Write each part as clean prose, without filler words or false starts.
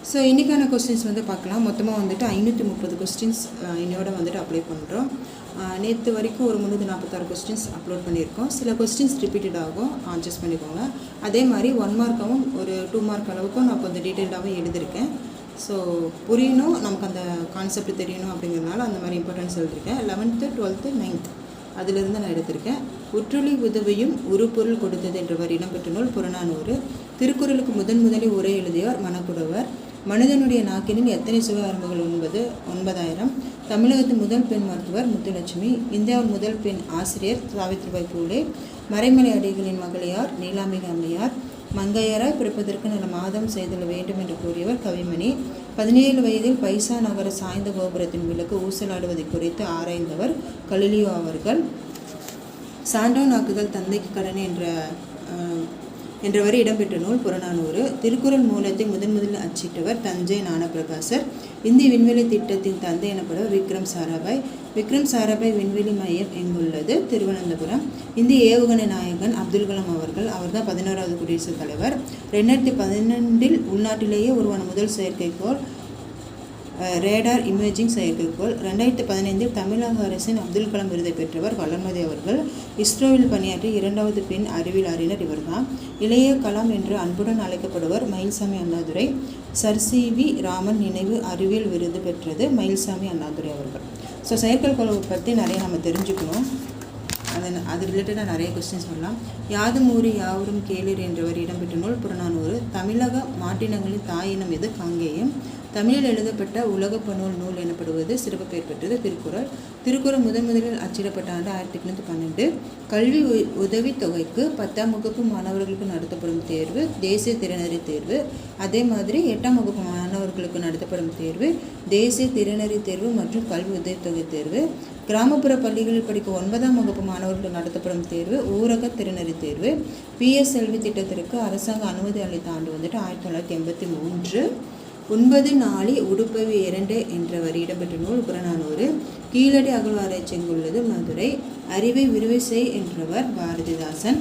So இன்றைக்கான questions பார்க்கலாம். மொத்தமாக 530 கொஸ்டின்ஸ் இன்னையோட அப்ளை பண்ணுறோம். நேற்று வரைக்கும் ஒரு 346 கொஸ்டின்ஸ் அப்லோட் பண்ணியிருக்கோம். சில கொஸ்டின்ஸ் ரிப்பீட்டட் ஆகும், அட்ஜஸ்ட் பண்ணிக்கோங்க. அதே மாதிரி 1 மார்க்காகவும் ஒரு 2 மார்க் அளவுக்கும் நான் கொஞ்சம் டீட்டெயில்டாகவும் எழுதியிருக்கேன். ஸோ புரியணும், நமக்கு அந்த கான்செப்ட் தெரியணும் அப்படிங்கிறதுனால அந்த மாதிரி இம்பார்ட்டன்ஸ் எழுதியிருக்கேன். 11th 12th 9th அதிலிருந்து நான் எடுத்திருக்கேன். உற்றுளி உதவியும் உருப்பொருள் கொடுத்தது என்றவர் இடம்பெற்ற நூல் புறநானூறு. திருக்குறளுக்கு முதலில் உரை எழுதியவர் மணக்குடவர். மனிதனுடைய நாக்கினில் எத்தனை சுவை அரும்புகள் என்பது 9000. தமிழகத்தின் முதல் பெண் மருத்துவர் முத்துலட்சுமி. இந்தியாவின் முதல் பெண் ஆசிரியர் சாவித்ரிபாய் பூலே. மறைமலை அடிகளின் மகளியார் நீலாம்பிகை அம்மையார். மங்கையராய் பிறப்பதற்கு நல்ல மாதம் செய்தல் வேண்டும் என்று கூறியவர் கவிமணி. 17 வயதில் பைசா நகர சாய்ந்த கோபுரத்தின் விளக்கு ஊசலாடுவதை குறித்து ஆராய்ந்தவர் கலிலியோ அவர்கள். சான்றோன் ஆக்குதல் தந்தைக்கு கடன் என்றவரை இடம்பெற்ற நூல் புறநானூறு. திருக்குறள் மூலத்தை முதலில் அச்சிட்டவர் தஞ்சை ஞானப்பிரகாசர். இந்திய விண்வெளி திட்டத்தின் தந்தை எனப்படுவர் விக்ரம் சாராபாய். விக்ரம் சாராபாய் விண்வெளி மையம் எங்குள்ளது? திருவனந்தபுரம். இந்திய ஏவுகணை நாயகன் அப்துல் கலாம் அவர்கள். அவர்தான் 11வது குடியரசுத் தலைவர். 2012 உள்நாட்டிலேயே உருவான முதல் செயற்கைக்கோள் ரேடார் இமேஜிங் செயற்கைக்கோள். 2015 தமிழக அரசின் அப்துல் கலாம் விருதை பெற்றவர் வளர்மதி அவர்கள். இஸ்ரோவில் பணியாற்றிய 2வது பெண் அறிவியல் அறிஞர் இவர்தான். இளைய கலாம் என்று அன்புடன் அழைக்கப்படுவர் மயில்சாமி அண்ணாதுரை. Sir C V. ராமன் நினைவு அறிவியல் விருது பெற்றது மயில்சாமி அண்ணாதுரை அவர்கள். ஸோ செயற்கைக்கோளை பற்றி நிறைய நம்ம தெரிஞ்சுக்கணும். அது ரிலேட்டடாக நிறைய கொஸ்டின்ஸ் சொல்லலாம். யாதும் ஊரி யாவரும் கேளீர் என்றவர் இடம்பெற்ற நூல் புறநானூறு. தமிழக மாட்டினங்களின் தாயினம் எது? காங்கேயம். தமிழில் எழுதப்பட்ட உலகப்பநூல் நூல் எனப்படுவது சிறப்பு பெயர் பெற்றது திருக்குறள். திருக்குறள் முதலில் அச்சிடப்பட்ட ஆண்டு 1812. கல்வி உதவித் தொகைக்கு 10ஆம் வகுப்பு மாணவர்களுக்கு நடத்தப்படும் தேர்வு தேசிய திறனறி தேர்வு. அதே மாதிரி 8ஆம் வகுப்பு மாணவர்களுக்கு நடத்தப்படும் தேர்வு தேசிய திறனறி தேர்வு மற்றும் கல்வி உதவித்தொகை தேர்வு. கிராமப்புற பள்ளிகளில் படிக்கும் 9ஆம் வகுப்பு மாணவர்களுக்கு நடத்தப்படும் தேர்வு ஊரக திறனறி தேர்வு. PSLV திட்டத்திற்கு அரசாங்க அனுமதி அளித்த ஆண்டு 1983. 9 நாளி உடுப்பவி 2 என்றவர் இடம்பெற்ற நூல் புறநானூறு. கீழடி அகழ்வாராய்ச்சி எங்குள்ளது? மதுரை. அறிவை விரிவை செய் என்றவர் பாரதிதாசன்.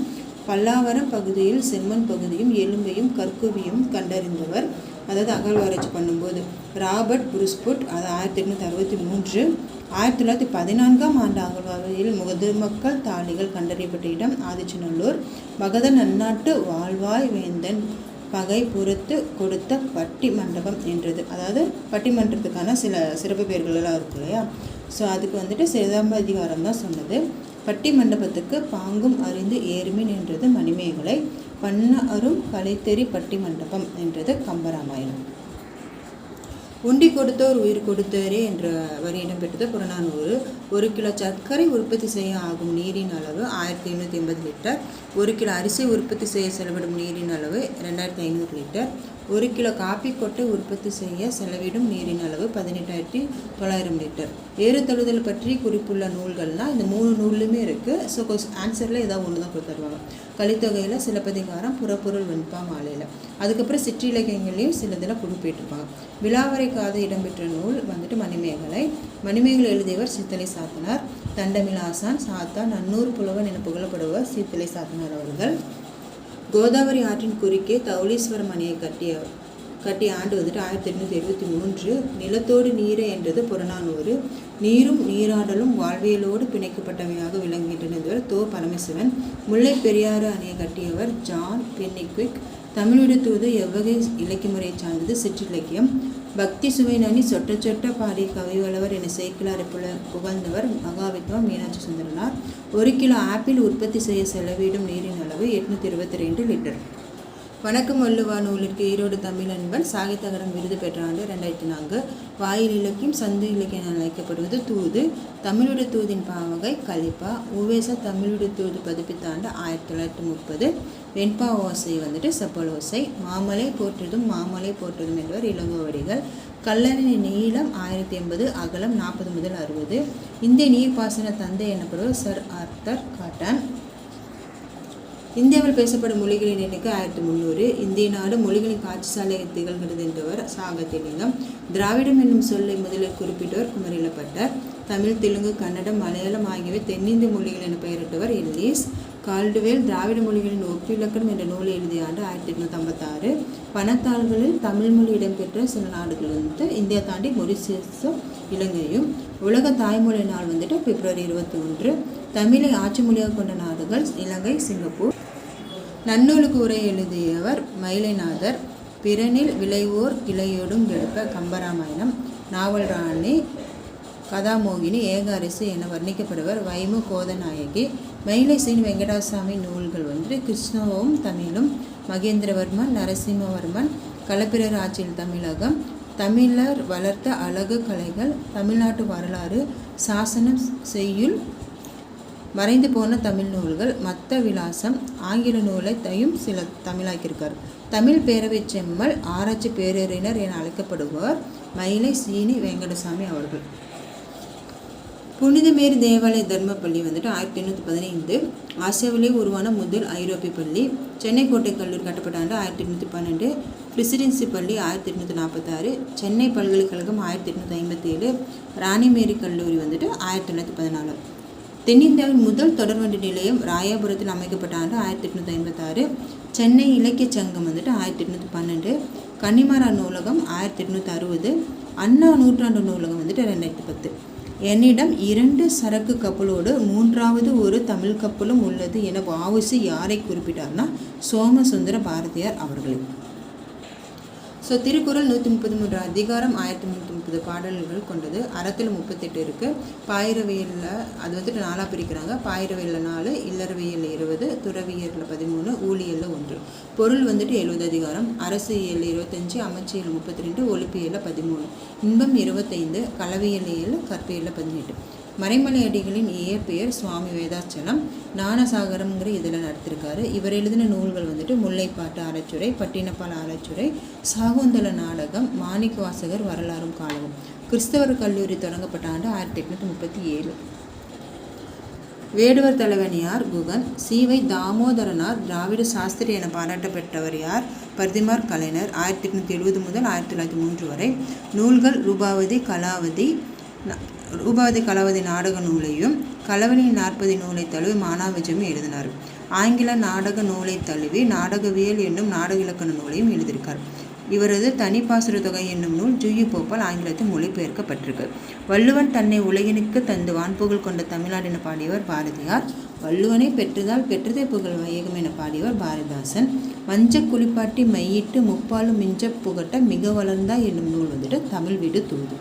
பல்லாவரம் பகுதியில் செம்மண் பகுதியும் எலும்பையும் கற்குவியும் கண்டறிந்தவர், அதாவது அகழ்வாராய்ச்சி பண்ணும்போது ராபர்ட் புருஸ்புட். அது 1863. 1914ஆம் ஆண்டு அகழ்வாராய்ச்சியில் முதுமக்கள் தாளிகள் கண்டறியப்பட்ட இடம் ஆதிச்சநல்லூர். பகதன் நன்னாட்டு வாழ்வாய் வேந்தன் பகை பொறுத்து கொடுத்த பட்டி மண்டபம் என்றது. அதாவது பட்டிமன்றத்துக்கான சில சிறப்பு பெயர்களெல்லாம் இருக்கு இல்லையா? ஸோ அதுக்கு சிலம்பதிகாரம் தான் சொன்னது. பட்டி மண்டபத்துக்கு பாங்கும் அறிந்து ஏறுமின் என்றது மணிமேகலை. பண்ண அரும் கலைத்தெறி பட்டி மண்டபம் என்றது கம்பராமாயணம். உண்டி கொடுத்தோர் உயிர் கொடுத்தோரே என்ற வரி இடம்பெற்றது புறநானூறு. 1 கிலோ சர்க்கரை உற்பத்தி செய்ய ஆகும் நீரின் அளவு 1880 லிட்டர். 1 கிலோ அரிசி உற்பத்தி செய்ய செலவிடும் நீரின் அளவு 2500 லிட்டர். 1 கிலோ காப்பி கொட்டை உற்பத்தி செய்ய செலவிடும் நீரின் அளவு 18,900 லிட்டர். ஏறுதழுதல் பற்றி குறிப்புள்ள நூல்கள்னால் இந்த 3 நூல்லையுமே இருக்குது. ஸோ ஆன்சரில் ஏதாவது ஒன்று தான் கொடுத்துருவாங்க. கலித்தொகையில் சிலப்பதிகாரம், புறப்பொருள் வெண்பா மாலையில். அதுக்கப்புறம் சிற்றிலக்கியங்களையும் சிலதில் குறிப்பிட்டிருப்பாங்க. விலாவரை காதை இடம்பெற்ற நூல் மணிமேகலை. மணிமேகலை எழுதியவர் சித்தலை சாத்தனார். தண்டமிலாசான் சாத்தா நன்னூறு புலவன் என புகழப்படுவர் சித்தலை சாத்தனார் அவர்கள். கோதாவரி ஆற்றின் குறுக்கே தௌலீஸ்வரம் அணையை கட்டிய ஆண்டு 1873. நிலத்தோடு நீரை என்றது புறநானூறு. நீரும் நீராடலும் வாழ்வியலோடு பிணைக்கப்பட்டவையாக விளங்குகின்றன தோ பரமசிவன். முல்லை பெரியாறு அணையை கட்டியவர் ஜான் பென்னிக்விக். தமிழுடைய தூது எவ்வகை இலக்கிய முறையை சார்ந்தது? சிற்றிலக்கியம். பக்தி சுவை நனி சொட்ட சொட்ட பாடி கவிவளவர் என சேக்கிலாரை புகழ்ந்தவர் மகாவித்வான் மீனாட்சி சுந்தரனார். 1 கிலோ ஆப்பிள் உற்பத்தி செய்ய செலவிடும் நீரின் அளவு 822 லிட்டர். வணக்கம் வள்ளுவா நூலிற்கு ஈரோடு தமிழ் அன்பன் சாகித்ய அகாடமி விருது பெற்ற ஆண்டு 2004. வாயில் இலக்கியம் சந்து இலக்கியம் என அழைக்கப்படுவது தூது. தமிழுடைய தூதின் பாவகை கலிப்பா. உவேசா தமிழுடைய தூது பதிப்பித்த ஆண்டு 1930. வெண்பா ஓசை செப்பல் ஓசை. மாமலை போற்றதும் என்பவர் இளங்கோவடிகள். கல்லணையின் நீளம் 1080, அகலம் 40 முதல் 60. இந்திய நீர்ப்பாசன தந்தை எனப்படுவர் சர் ஆர்தர் காட்டன். இந்தியாவில் பேசப்படும் மொழிகளின் எண்ணிக்கை 1300. இந்திய நாடு மொழிகளின் காட்சி சாலையை திகழ்கிறது என்றவர் சாகத்திலிங்கம். திராவிடம் என்னும் சொல்லை முதலில் குறிப்பிட்டவர் குமரிலப்பட்டர். தமிழ், தெலுங்கு, கன்னடம், மலையாளம் ஆகியவை தென்னிந்திய மொழிகள் என பெயரிட்டவர் எல்லிஸ். கால்டுவேல் திராவிட மொழிகளின் ஒப்பிலக்கணம் என்ற நூலை எழுதிய ஆண்டு 1856. பணத்தாள்களில் தமிழ் மொழி இடம்பெற்ற சில நாடுகள் வந்துட்டு இந்தியா தாண்டி மொரிஷியஸும் இலங்கையும். உலக தாய்மொழி நாள் வந்துட்டு பிப்ரவரி 21. தமிழை ஆட்சி மொழியாக கொண்ட நாடுகள் இலங்கை, சிங்கப்பூர். நன்னூலுக்கு உரை எழுதியவர் மயிலைநாதர். பிறனில் விளைவோர் கிளையோடும் எழுப்ப கம்பராமாயணம். நாவல் ராணி, கதாமோகினி, ஏகாரிசு என வர்ணிக்கப்படுவர் வைமு கோதநாயகி. மயிலை சீனி வெங்கடாசாமி நூல்கள் வந்துட்டு கிருஷ்ணவும் தமிழும், மகேந்திரவர்மன், நரசிம்மவர்மன், களப்பிரர் ஆட்சியில் தமிழகம், தமிழர் வளர்த்த அழகு கலைகள், தமிழ்நாட்டு வரலாறு, சாசனம், செய்யுள், மறைந்து போன தமிழ் நூல்கள், மத்த விலாசம், ஆங்கில நூலையும் சில தமிழாக்கியிருக்கார். தமிழ் பேரவை செம்மல், ஆராய்ச்சி பேரறிஞர் என அழைக்கப்படுபவர் மயிலை சீனி வெங்கடசாமி அவர்கள். புனிதமேரி தேவாலய தர்மப்பள்ளி வந்துட்டு 1815 ஆசியாவிலே உருவான முதல் ஐரோப்பிய பள்ளி. சென்னை கோட்டை கல்லூரி கட்டப்பட்ட ஆண்டு 1812. பிரசிடென்சி பள்ளி 1846. சென்னை பல்கலைக்கழகம் 1857. ராணிமேரி கல்லூரி வந்துட்டு 1914. தென்னிந்தியாவின் முதல் தொடர்வண்டி நிலையம் ராயாபுரத்தில் அமைக்கப்பட்ட ஆண்டு 1856. சென்னை இலக்கிய சங்கம் வந்துட்டு 1812. கன்னிமாரா நூலகம் 1860. அண்ணா நூற்றாண்டு நூலகம் வந்துட்டு 2010. என்னிடம் 2 சரக்கு கப்பலோடு 3வது ஒரு தமிழ் கப்பலும் உள்ளது என வ.உ.சி. யாரை குறிப்பிட்டார்னா சோமசுந்தர பாரதியார் அவர்களே. ஸோ திருக்குறள் 133 அதிகாரம் 1330 பாடல்கள் கொண்டது. அறத்தில் 38 இருக்குது. பாயிரவியலில் அது வந்துட்டு 4 பிரிக்கிறாங்க. பாயிரவியலில் 4, இல்லறவியலில் 20, துறவியலில் 13, ஊழியலில் 1. பொருள் வந்துட்டு 70 அதிகாரம். அரசியல் 25, அமைச்சியல் 32, ஒலிப்பியலில் 13, இன்பம் 25, களவியலில் கற்பியலில் 18. மறைமலை அடிகளின் இயற்பெயர் சுவாமி வேதாச்சலம். ஞானசாகரம்ங்கிற இதில் நடத்திருக்காரு. இவர் எழுதின நூல்கள் வந்துட்டு முல்லைப்பாட்டு ஆராய்ச்சுரை, பட்டினப்பால் ஆராய்ச்சுரை, சாகுந்தல நாடகம், மாணிக்க வாசகர் வரலாறும் காலமும். கிறிஸ்தவர் கல்லூரி தொடங்கப்பட்ட ஆண்டு 1837. வேடுவர் தலைவன் யார்? குகன். சீவை தாமோதரனார் திராவிட சாஸ்திரி என பாராட்டப்பட்டவர் யார்? பர்திமார் கலைஞர். 1870 முதல் 1903 வரை. நூல்கள் ரூபாவதி கலாவதி நாடக நூலையும் களவனின் 40 நூலை தழுவி மானாவிஜயமும் எழுதினார். ஆங்கில நாடக நூலை தழுவி நாடகவியல் என்னும் நாடக இலக்கண நூலையும் எழுதியிருக்கார். இவரது தனிப்பாசுர தொகை என்னும் நூல் ஜூயி போப்பால் ஆங்கிலத்தில் மொழிபெயர்க்கப்பட்டிருக்கு. வள்ளுவன் தன்னை உலகினுக்கு தந்து வான்புகழ் கொண்ட தமிழ்நாடு என பாடியவர் பாரதியார். வள்ளுவனை பெற்றதால் பெற்றதே புகழ் வையகம் என பாடியவர் பாரதிதாசன். மஞ்ச குளிப்பாட்டி மையிட்டு முப்பாலும் மிஞ்ச புகட்ட மிக வளர்ந்தா என்னும் நூல் வந்துட்டு தமிழ் வீடு தூது.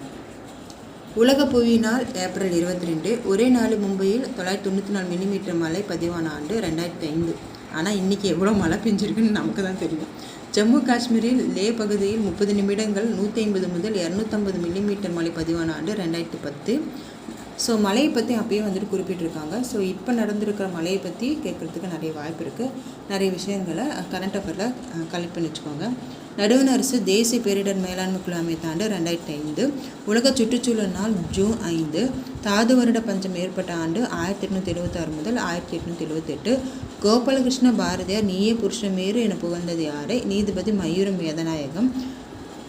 உலக புவியினால் ஏப்ரல் 22. ஒரே நாள் மும்பையில் 994 மில்லிமீட்டர் மழை பதிவான ஆண்டு 2005. ஆனால் இன்றைக்கி எவ்வளோ மழை பெஞ்சிருக்குன்னு நமக்கு தான் தெரியும். ஜம்மு காஷ்மீரில் லே பகுதியில் 30 நிமிடங்கள் 150 முதல் 250 மில்லிமீட்டர் மழை பதிவான ஆண்டு 2010. ஸோ மழையை பற்றி அப்பயே வந்துட்டு குறிப்பிட்டிருக்காங்க. ஸோ இப்போ நடந்திருக்கிற மழையை பற்றி கேட்குறதுக்கு நிறைய வாய்ப்பு இருக்குது. நிறைய விஷயங்களை கரண்ட் அஃபேரில் கலெக்ட் பண்ணி வச்சுக்கோங்க. நடுவண் அரசு தேசிய பேரிடர் மேலாண்மை குழு அமைத்த ஆண்டு 2005. உலக சுற்றுச்சூழல் நாள் ஜூன் 5. தாது வருட பஞ்சம் ஏற்பட்ட ஆண்டு 1876 முதல் 1878. கோபாலகிருஷ்ண பாரதியார் நீயே புருஷமேறு என புகழ்ந்தது யாரை? நீதிபதி மயூரம் வேதநாயகம்.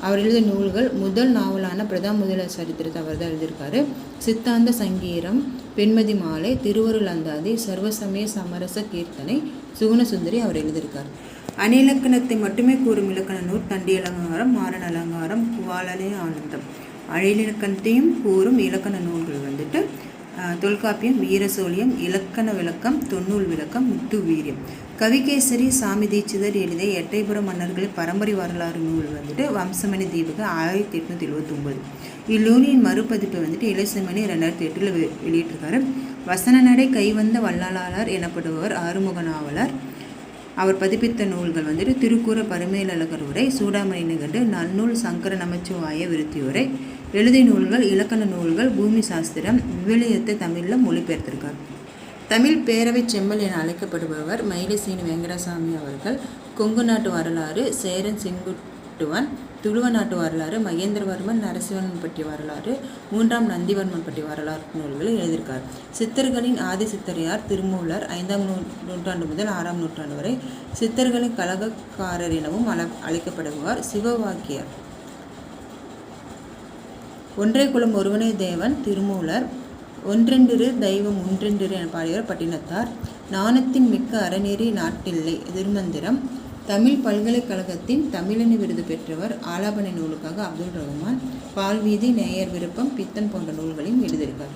அவர் எழுதிய நூல்கள் முதல் நாவலான பிரதாப் முதலியார் சரித்திரத்தை அவர் தான் எழுதியிருக்காரு. சித்தாந்த சங்கீரம், பெண்மதி மாலை, திருவருள் அந்தாதி, சர்வசமய சமரச கீர்த்தனை, சுகுணசுந்தரி அவர் எழுதியிருக்கார். அணிலக்கணத்தை மட்டுமே கூறும் இலக்கண நூல் தண்டி அலங்காரம், மாறன் அலங்காரம், குவாலலே ஆனந்தம். அழிலக்கணத்தையும் கூறும் இலக்கண நூல்கள் வந்துட்டு தொல்காப்பியம், வீரசோழியம், இலக்கண விளக்கம், தொன்னூல் விளக்கம், முத்து வீரியம். கவிகேசரி சாமி தீட்சிதர் எழுதிய எட்டயபுர மன்னர்களின் பரம்பரை வரலாறு நூல் வந்துட்டு வம்சமணி தீபக 1879. இந்நூலின் மறுபதிப்பை வந்துட்டு இளசமணி 2008 வெளியிட்டிருக்காரு. வசன நடை கைவந்த வல்லாளர் எனப்படுபவர் ஆறுமுக நாவலர். அவர் பதிப்பித்த நூல்கள் வந்துட்டு திருக்கூற பரிமேலழகர் உரை, சூடாமணி நிகண்டு, நன்னூல், சங்கர நமச்சிவாய விருத்தியுரை. எழுதிய நூல்கள் இலக்கண நூல்கள், பூமி சாஸ்திரம், விவிலியத்தை தமிழில் மொழிபெயர்த்திருக்கார். தமிழ் பேரவை செம்மல் என அழைக்கப்படுபவர் மயிலை சீனி வெங்கடசாமி அவர்கள். கொங்கு நாட்டு வரலாறு, சேரன் செங்குட்டுவன், துளுவ நாட்டு வரலாறு, மகேந்திரவர்மன் நரசிம்மன் பற்றிய வரலாறு, 3ஆம் நந்திவர்மன் பற்றிய வரலாறு நூல்களை எழுதியிருக்கார். சித்தர்களின் ஆதி சித்தர் யார்? திருமூலர். 5ஆம் நூற்றாண்டு முதல் 6ஆம் நூற்றாண்டு வரை சித்தர்களின் கலகக்காரர் எனவும் அழைக்கப்படுவார். சிவவாக்கியர். ஒன்றே குலம் ஒருவனே தேவன் திருமூலர். ஒன்றென்றிரு தெய்வம் ஒன்றென்றிரு என பாடியவர் பட்டினத்தார். நாணத்தின் மிக்க அறநெறி நாட்டில்லை திருமந்திரம். தமிழ் பல்கலைக்கழகத்தின் தமிழனி விருது பெற்றவர். ஆலாபனை நூலுக்காக அப்துல் ரஹ்மான். பால்வீதி, நேயர் விருப்பம், பித்தன் போன்ற நூல்களையும் எழுதியிருக்கார்.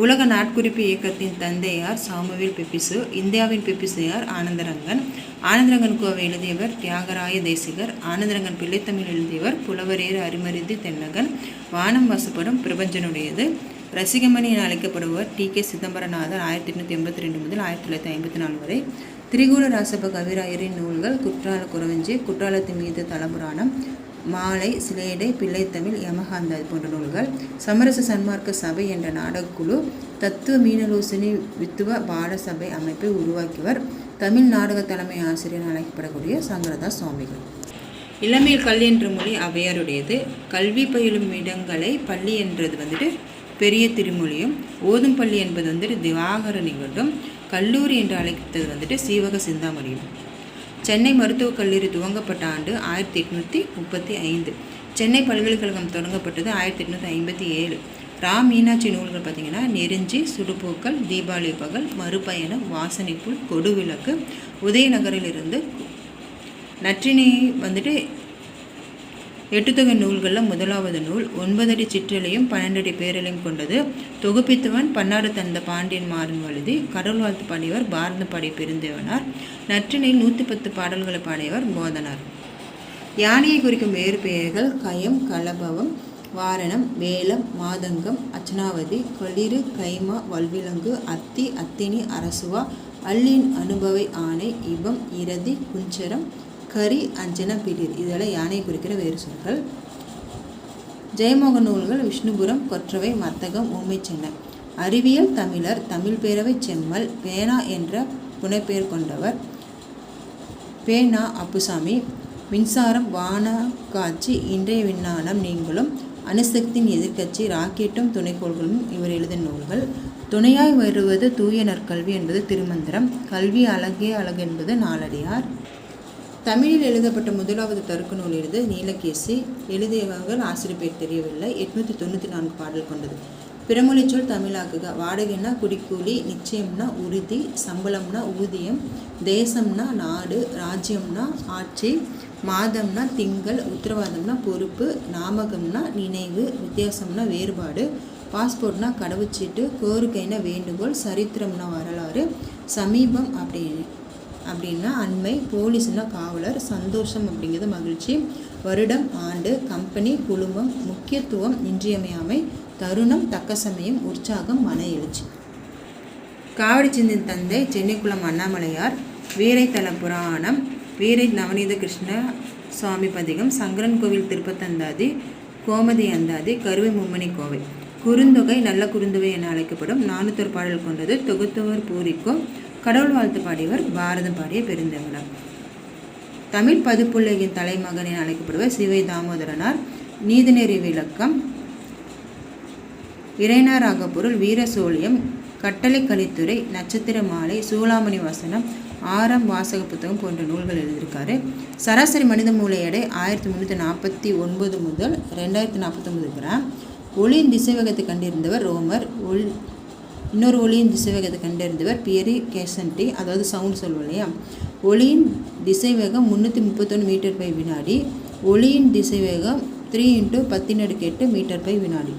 உலக நாட்குறிப்பு இயக்கத்தின் தந்தையார் சாமுவேல் பெப்பிசு. இந்தியாவின் பெப்பிசு யார்? ஆனந்தரங்கன். ஆனந்தரங்கன் கோவை எழுதியவர் தியாகராய தேசிகர். ஆனந்தரங்கன் பிள்ளைத்தமிழ் எழுதியவர் புலவரேறு அரிமருதி தென்னகன். வானம் வசப்படும் பிரபஞ்சனுடையது. ரசிகமணி என அழைக்கப்படுவர் டி.கே. சிதம்பரநாதர் 1882 முதல் 1954 வரை. திரிகூட ராசப்ப கவிராயரின் நூல்கள் குற்றால குறவஞ்சி, குற்றாலத்தின் மீது தலபுராணம், மாலை, சிலேடை, பிள்ளைத்தமிழ், யமகாந்தாதி போன்ற நூல்கள். சமரச சன்மார்க்க சபை என்ற நாடகக்குழு தத்துவ மீனலோசனி வித்துவ பாட சபை அமைப்பை உருவாக்கியவர் தமிழ் நாடக தலைமை ஆசிரியர் அழைக்கப்படக்கூடிய சங்கரதாஸ் சுவாமிகள். இளமையில் கல்வி என்ற மொழி ஔவையாருடையது. கல்வி பயிலும் இடங்களை பள்ளி என்றது பெரிய திருமொழியும், ஓதும் பள்ளி என்பது திவாகர நிகழ்வும், கல்லூரி என்று அழைத்தது சீவக சிந்தாமணியும். சென்னை மருத்துவக் கல்லூரி துவங்கப்பட்ட ஆண்டு 1835. சென்னை பல்கலைக்கழகம் தொடங்கப்பட்டது 1857. மீனாட்சி நூல்கள் பார்த்திங்கன்னா நெருஞ்சி, சுடுபூக்கள், தீபாவளி பகல், மறுபயணம், வாசனைப்புல், கொடுவிளக்கு, உதயநகரிலிருந்து நற்றினை 8 தொகை நூல்களில் முதலாவது நூல். 9 அடி சிற்றலையும் 12 அடி பேரலையும் கொண்டது. தொகுப்பித்தவன் பன்னாடு தந்த பாண்டியன் மாறன் வழுதி. கடவுள் வாழ்த்து பாடியவர் பாரதம் பாடிய பெருந்தேவனார். நற்றினையில் 110 பாடல்களை பாடியவர் போதனார். யானையை குறிக்கும் வேறு பெயர்கள் கயம், கலபவம், வாரணம், வேலம், மாதங்கம், அச்சனாவதி, களிறு, கைமா, வல்விலங்கு, அத்தி, அத்தினி, அரசுவா, அல்லின் அனுபவை ஆணை, இவம், இரதி, குஞ்சரம், கரி, அஞ்சன, பிடிர் இதெல்லாம் யானையை குறிக்கிற வேறு சொற்கள். ஜெயமோகன் நூல்கள் விஷ்ணுபுரம், கொற்றவை, மத்தகம், ஊமை சென்னை. அறிவியல் தமிழர், தமிழ் பேரவை செம்மல், பேனா என்ற புனைப்பெயர் கொண்டவர் பேனா அப்புசாமி. மின்சாரம், வானக்காட்சி, இன்றைய விஞ்ஞானம் நீங்களும், அணுசக்தியின் எதிர்க்கட்சி, ராக்கெட்டும் துணைக்கோள்களும் இவர் எழுதிய நூல்கள். துணையாய் வருவது தூய நற்கல்வி என்பது திருமந்திரம். கல்வி அழகே அழகு என்பது நாலடியார். தமிழில் எழுதப்பட்ட முதலாவது தருக்கு நூல் நீலகேசி. எழுதியவர்கள் ஆசிரியர் பேர் தெரியவில்லை. 894 பாடல் கொண்டது. பிறமொழி சொல் தமிழாக்குக. வாடகைன்னா குடிக்கூலி, நிச்சயம்னா உறுதி, சம்பளம்னா ஊதியம், தேசம்னா நாடு, ராஜ்யம்னா ஆட்சி, மாதம்னா திங்கள், உத்தரவாதம்னா பொறுப்பு, நாமகம்னா நினைவு, வித்தியாசம்னா வேறுபாடு, பாஸ்போர்ட்னா கடவுச்சீட்டு, கோரிக்கைனா வேண்டுகோள், சரித்திரம்னா வரலாறு, சமீபம் அப்படின்னா அண்மை, போலீஸ்னா காவலர், சந்தோஷம் அப்படிங்கிறது மகிழ்ச்சி, வருடம், ஆண்டு, கம்பெனி, குழுமம், முக்கியத்துவம், இன்றியமையாமை, தருணம், தக்க சமயம், உற்சாகம், மன எழுச்சி. காவடி சிந்தின் தந்தை சென்னைக்குளம் அண்ணாமலையார். வீரை தல புராணம், வீரை நவநீத கிருஷ்ண சுவாமி பதிகம், சங்கரன் கோவில் திருப்பத்தந்தாதி, கோமதி அந்தாதி, கருவை மும்மணி கோவை. குறுந்தொகை நல்ல குறுந்தொகை என அழைக்கப்படும் 400 பாடல் கொண்டது. தொகுத்தவர் பூரிக்கோ. கடவுள் வாழ்த்து பாடியவர் பாரதம் பாடிய பெருந்தேவனார். தமிழ் பதிப்புலகின் தலைமகன் என அழைக்கப்படுவர் சிவை தாமோதரனார். நீதிநெறி விளக்கம், இறைனாராகப்பொருள், வீர சோழியம், கட்டளை கலித்துறை, நட்சத்திர மாலை, சூளாமணி வசனம், ஆறாம் வாசக புத்தகம் போன்ற நூல்கள் எழுதியிருக்காரு. சராசரி மனித மூளை எடை 1349 முதல் 2049 கிராம். ஒளியின் திசைவேகத்தை கண்டிருந்தவர் ரோமர். இன்னொரு ஒளியின் திசைவேகத்தை கண்டறிந்தவர் பியரி கேசன்டி. அதாவது சவுண்ட் சொல்லுவோம் இல்லையா. ஒளியின் திசைவேகம் 331 மீட்டர் பை வினாடி. ஒளியின் திசைவேகம் 3 × 10⁸ மீட்டர் பை வினாடி.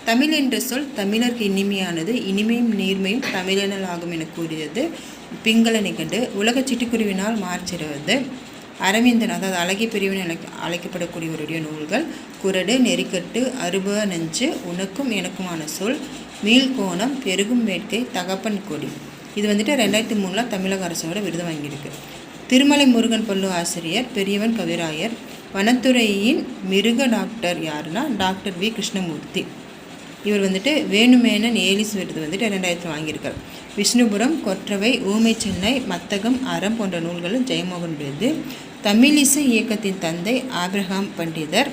தமிழ் என்ற சொல் தமிழருக்கு இனிமையானது, இனிமையும் நீர்மையும் தமிழெனல் ஆகும் என கூறியது பிங்கள நிகண்டு. உலக சிட்டுக்குருவினால் மார்ச் 20. அரவிந்தன் அதாவது அழகிய பிரிவினை அழைக்கப்படக்கூடியவருடைய நூல்கள் குரடு, நெறிக்கட்டு, அருப நெஞ்சு, உனக்கும் எனக்குமான சொல், மீள்கோணம், பெருகும் வேட்கை, தகப்பன் கொடி. இது 2003 தமிழக அரசோட விருது வாங்கியிருக்கு. திருமலை முருகன் பல்லு ஆசிரியர், பெரியவன் கவிராயர். வனத்துறையின் மிருக டாக்டர் யாருன்னா டாக்டர் வி. கிருஷ்ணமூர்த்தி. இவர் வேணுமேனன் ஏலிஸ் விருது 2000 வாங்கியிருக்கார். விஷ்ணுபுரம், கொற்றவை, ஊமை சென்னை, மத்தகம், அறம் போன்ற நூல்களும் ஜெயமோகன் விருது. தமிழிசை இயக்கத்தின் தந்தை ஆபிரகாம் பண்டிதர்.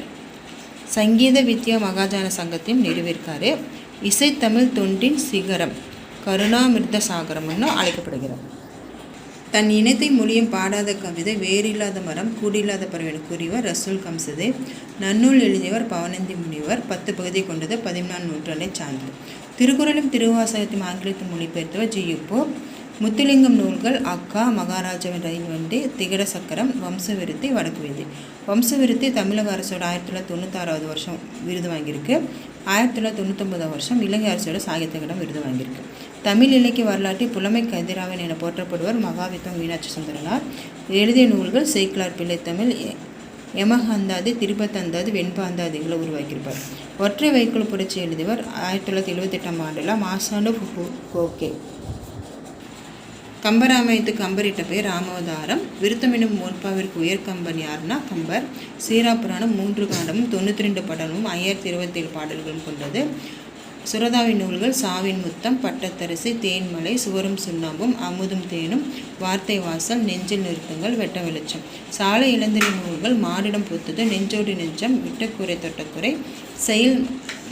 சங்கீத வித்யா மகாஜன சங்கத்தையும் நிறுவியிருக்காரு. இசைத்தமிழ் தொண்டின் சிகரம் கருணாமிர்த சாகரம்னு அழைக்கப்படுகிறார். தன் இனத்தை மொழியும் பாடாத கவிதை வேறில்லாத மரம் கூடில்லாத பறவை கூறியவர் ரசூல் கம்சதே. நன்னூல் எழுதியவர் பவனந்தி முனிவர். 10 பகுதியை கொண்டது. 14ஆம் நூற்றாண்டை சார்ந்தது. திருக்குறளும் திருவாசகத்தையும் ஆங்கிலத்தில் மொழிபெயர்த்தவர் ஜி. யு. போப். முத்துலிங்கம் நூல்கள் அக்கா, மகாராஜாவின் ரயில் வண்டி, திகட சக்கரம், வம்சவிருத்தி, வடக்கு வீதி. வம்சவிருத்தி தமிழக அரசோட 1996 வருஷம் விருது வாங்கியிருக்கு. 1999 வருஷம் இலங்கை அரசோட சாகித்ய அகாடமி விருது வாங்கியிருக்கு. தமிழ் இலக்கிய வரலாற்றில் புலமை கதிராவன் என போற்றப்படுவர் மகாவித்வான் மீனாட்சி சுந்தரனார். எழுதிய நூல்கள் சேக்கிழார் பிள்ளைத்தமிழ், யமகந்தாதி, திரிபத்தந்தாதி, வெண்பாந்தாதிகளை உருவாக்கியிருப்பார். ஒற்றை வைக்கோல் புரட்சி எழுதியவர் 1978 ஆண்டில் மாசாண்டு கோகே. கம்பராமாயணத்துக்கு கம்பரிட்ட பேர் ராமாவதாரம். விருத்தம் எனும் மோட்பாவிற்கு உயர்கம்பன் யாருன்னா கம்பர். சீராபுராணம் 3 காண்டமும் 92 படமும் 1027 பாடல்களும் கொண்டது. சுரதாவின் நூல்கள் சாவின் முத்தம், பட்டத்தரசி, தேன்மலை, சுவரும் சுண்ணாம்பும், அமுதும் தேனும், வார்த்தை வாசல், நெஞ்சில் நிறுத்தங்கள், வெட்ட வெளிச்சம். சாலை இளந்திரை நூல்கள் மாடிடம் பூத்தது, நெஞ்சோடு நெஞ்சம், விட்டக்குறை தொட்டக்குறை, செயல்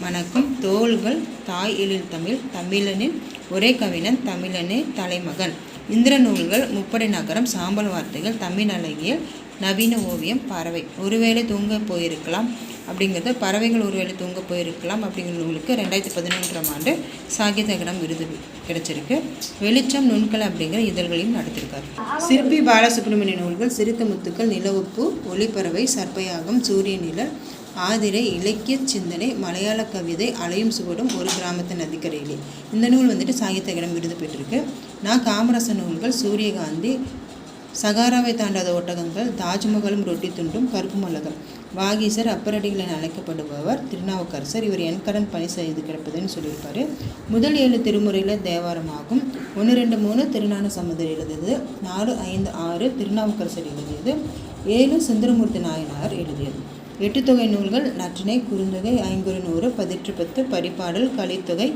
மணக்கும், தோள்கள், தாய் எழில் தமிழ், தமிழனின் ஒரே கவிஞன், தமிழனே தலைமகன். இந்திர நூல்கள் முப்படை நகரம், சாம்பல் வார்த்தைகள், தமிழ் அழகியல், நவீன ஓவியம், பறவை. ஒருவேளை தூங்க போயிருக்கலாம் அப்படிங்கிறது பறவைகள் ஒருவேளை தூங்க போயிருக்கலாம் அப்படிங்கிற நூலுக்கு 2011 ஆண்டு சாகித்ய அகாடமி விருது கிடைச்சிருக்கு. வெளிச்சம், நுண்கலை அப்படிங்கிற இதழ்களையும் நடத்திருக்காரு. சிற்பி பாலசுப்ரமணிய நூல்கள் சிறுத்த முத்துக்கள், நிலவுப்பு, ஒளிப்பறவை, சர்ப்பயாகம், சூரிய நிழல், ஆதிரை, இலக்கிய சிந்தனை, மலையாள கவிதை, அலையும் சுவடும், ஒரு கிராமத்து நதிக்கரையிலே. இந்த நூல் சாகித்ய அகாடமி விருது பெற்றிருக்கு. காமராசர் நூல்கள் சூரியகாந்தி, சகாராவை தாண்டாத ஒட்டகங்கள், தாஜ்மஹாலும் ரொட்டி துண்டும், கருப்பு மல்லகம். வாகீசர் அப்பரடிகள் என அழைக்கப்படுபவர் திருநாவுக்கரசர். இவர் என் கடன் பணி செய்து கிடப்பதுன்னு சொல்லியிருப்பார். முதல் 7 திருமுறையில் தேவாரமாகும். 1, 2, 3 திருஞான சம்பந்தர் எழுதியது. 4, 5, 6 திருநாவுக்கரசர் எழுதியது. 7 சுந்தரமூர்த்தி நாயனார் எழுதியது. 8 தொகை நூல்கள் நற்றிணை, குறுந்தொகை, ஐங்குறுநூறு, 10 பரிபாடல், கலித்தொகை,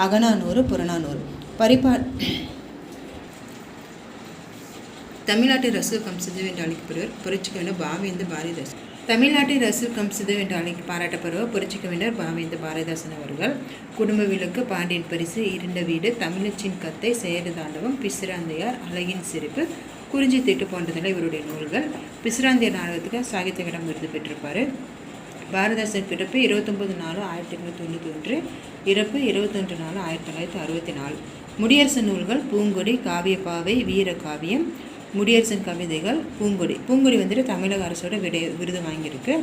அகநானூறு, புறநானூறு. தமிழ்நாட்டில் ரசூல் கம்சிதேவ் என்று அழைக்கப்படுவர் புரட்சிக்கவிஞர் பாவேந்தர் பாரதிதாசன். தமிழ்நாட்டில் ரசூல் கம்சிதேவ் என்று பாராட்டப்படுவர் புரட்சிக்கவிஞர் பாவேந்தர் பாரதிதாசன் அவர்கள். குடும்ப விளக்கு, பாண்டியன் பரிசு, இருண்ட வீடு, தமிழச்சின் கத்தை, செயறு தாண்டவம், பிசிராந்தையார், அழகின் சிரிப்பு, குறிஞ்சி திட்டு போன்றதில் இவருடைய நூல்கள். பிசிராந்தையார் நாடகத்துக்கு சாகித்ய அகாடமி விருது பெற்றிருப்பார். பாரதிதாசன் பிறப்பு 29/4/1891, இறப்பு 21/4/1964. முடியரசன் நூல்கள் பூங்கொடி, காவியப்பாவை, வீர காவியம், முடியரசன் கவிதைகள், பூங்கொடி தமிழக அரசோட விருது வாங்கியிருக்கு.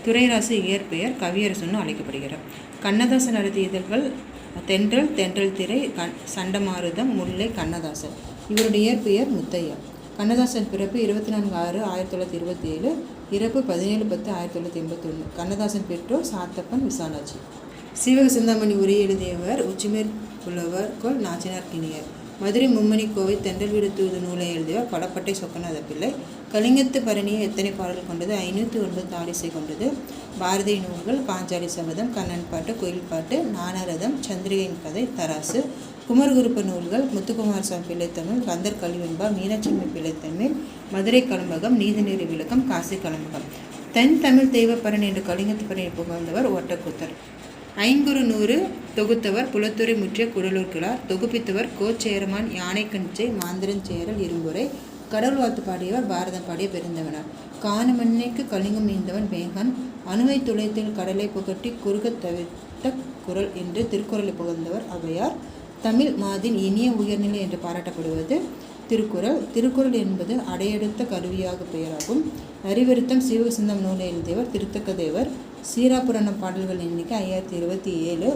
துரைராசு இயற்பெயர் கவியரசன்னு அழைக்கப்படுகிறார். கண்ணதாசன் நடத்திய இதழ்கள் தென்றல் திரை, சண்டமாருதம், முல்லை, கண்ணதாசன். இவருடைய இயற்பெயர் முத்தையா. கண்ணதாசன் பிறப்பு 24/6/1927, இறப்பு 17/10/1981. கண்ணதாசன் பெற்றோர் சாத்தப்பன், விசாலாட்சி. சீவக சிந்தாமணி உரை எழுதியவர் உச்சிமேற் புலவர் கொள் நாச்சினார் கிணியர். மதுரை மும்மணி கோவை தென்றல் வீடு தூது நூலை எழுதியவர் பலப்பட்டை சொக்கநாத பிள்ளை. கலிங்கத்து பரணியை எத்தனை பாடல் கொண்டது? 509 தாளிசை கொண்டது. பாரதிய நூல்கள் பாஞ்சாலி சபதம், கண்ணன் பாட்டு, கோயில் பாட்டு, ஞானரதம், சந்திரிகையின் கதை, தராசு. குமரகுருப்ப நூல்கள் முத்துக்குமார் சாமி பிள்ளைத்தமிழ், கந்தர் கல்வெண்பா, மீனாட்சியம்மை பிள்ளைத்தமிழ், மதுரை கலம்பகம், நீதிநெறி விளக்கம், காசி கலம்பகம். தென் தமிழ் தெய்வப்பரணி என்று கலிங்கத்து பரணியை புகழ்ந்தவர் ஒட்டக்கூத்தர். ஐங்குறுநூறு தொகுத்தவர் புலத்துறை முற்றிய குடலூர் கிழார். தொகுப்பித்தவர் கோச்சேரமான், யானைக்கஞ்சை, மாந்திரஞ்சேரல், இரும்புரை. கடவுள் வாழ்த்து பாடியவர் பாரதம் பாடிய பெருந்தவனார். காணமண்ணைக்கு கலிங்கம் நீந்தவன் மேகன், அணுவை துளைத்தில் கடலை புகட்டி குறுகத் தவிர்த்த குரல் என்று திருக்குறளை புகழ்ந்தவர் ஔவையார். தமிழ் மாதின் இனிய உயர்நிலை என்று பாராட்டப்படுவது திருக்குறள். திருக்குறள் என்பது அடையெடுத்த கருவியாக பெயராகும். அறிவிருத்தம் சீவகசிந்தம் நூலை எழுதியவர் திருத்தக்கதேவர். சீராபுராணம் பாடல்கள் எண்ணிக்கை 5027.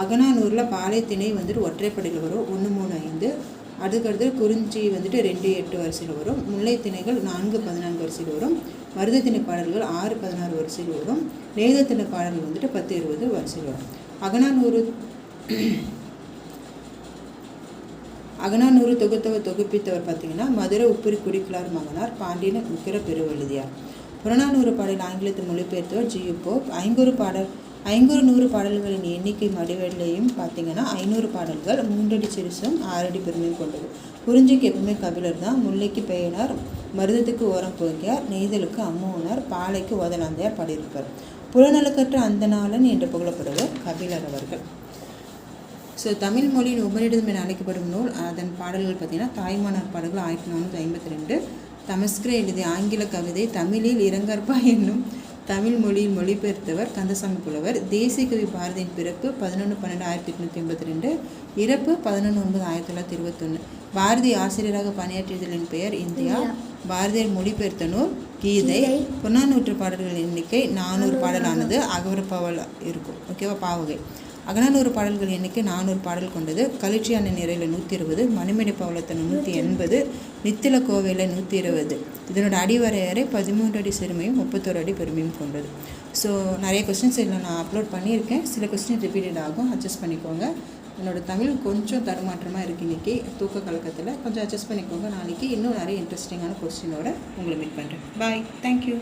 அகநானூரில் பாளையத்திணை ஒற்றைப்படையில் வரும் 135. அதுக்கடுத்து குறிஞ்சி 2-8 வரிசையில் வரும். முல்லை திணைகள் 4-14 வரிசையில் வரும். மருத திணை பாடல்கள் 6-16 வரிசையில் வரும். நெய்த திணை பாடல்கள் 10-20 வரிசையில் வரும். அகநானூறு தொகுப்பித்தவர் பார்த்திங்கன்னா மதுரை உப்புரி குடிக்கிழார் மகனார், பாண்டியன் உக்கிர பெருவெழுதியார். புறநானூறு பாடல் ஆங்கிலத்தில் மொழிபெயர்த்தவர் ஜியு போப். 500 பாடல்களின் எண்ணிக்கை மடிவெள்ளையும் பார்த்திங்கன்னா 500 பாடல்கள் 3 அடி சிறுசும் 6 அடி பெருமையும் கொண்டது. குறிஞ்சிக்கு எப்பவுமே கபிலர் தான். முல்லைக்கு பெயனார், மருதத்துக்கு ஓரம் போகியார், நெய்தலுக்கு அம்மோனார், பாலைக்கு ஓதலாந்தையார் பாடியிருப்பார். புலநலக்கற்ற அந்தநாளன் என்று புகழப்படுவர் கபிலர் அவர்கள். தமிழ் மொழியின் உபநிடதம் என அழைக்கப்படும் நூல், அதன் பாடல்கள் பார்த்திங்கன்னா தாய்மானார் பாடல்கள் 1452. தமஸ்கிர எழுதிய ஆங்கில கவிதை தமிழில் இரங்கற்பா என்னும் தமிழ் மொழியில் மொழிபெயர்த்தவர் கந்தசாமி புலவர். தேசிய கவி பாரதியின் பிறப்பு 11/12/1882, இறப்பு 11/9/1921. பாரதி ஆசிரியராக பணியாற்றியதலின் பெயர் இந்தியா. பாரதியார் மொழிபெயர்த்த நூல் கீதை. புறநானூற்று பாடல்கள் எண்ணிக்கை 400 பாடலானது. அகவரப்பாவல் இருக்கும், ஓகேவா, பாவகை. அகநானூறு பாடல்கள் எண்ணிக்கை 400 பாடல் கொண்டது. களிற்றியான நிறையில் 120, மணிமேடை பவளத்தனம் 180, நித்தில கோவையில் 120. இதனோட அடிவரையறை 13 அடி சிறுமையும் 31 அடி பெருமையும் கொண்டது. ஸோ நிறைய கொஸ்டின்ஸ் இதில் நான் அப்லோட் பண்ணியிருக்கேன். சில கொஸ்டின் ரிப்பீட்டட் ஆகும், அட்ஜஸ்ட் பண்ணிக்கோங்க. என்னோடய தமிழ் கொஞ்சம் தடுமாற்றமாக இருக்குது இன்றைக்கி, தூக்க கலக்கத்தில் கொஞ்சம் அட்ஜஸ்ட் பண்ணிக்கோங்க. நாளைக்கு இன்னும் நிறைய இன்ட்ரெஸ்டிங்கான கொஸ்டினோட உங்களை மீட் பண்ணுறேன். பாய். தேங்க்யூ.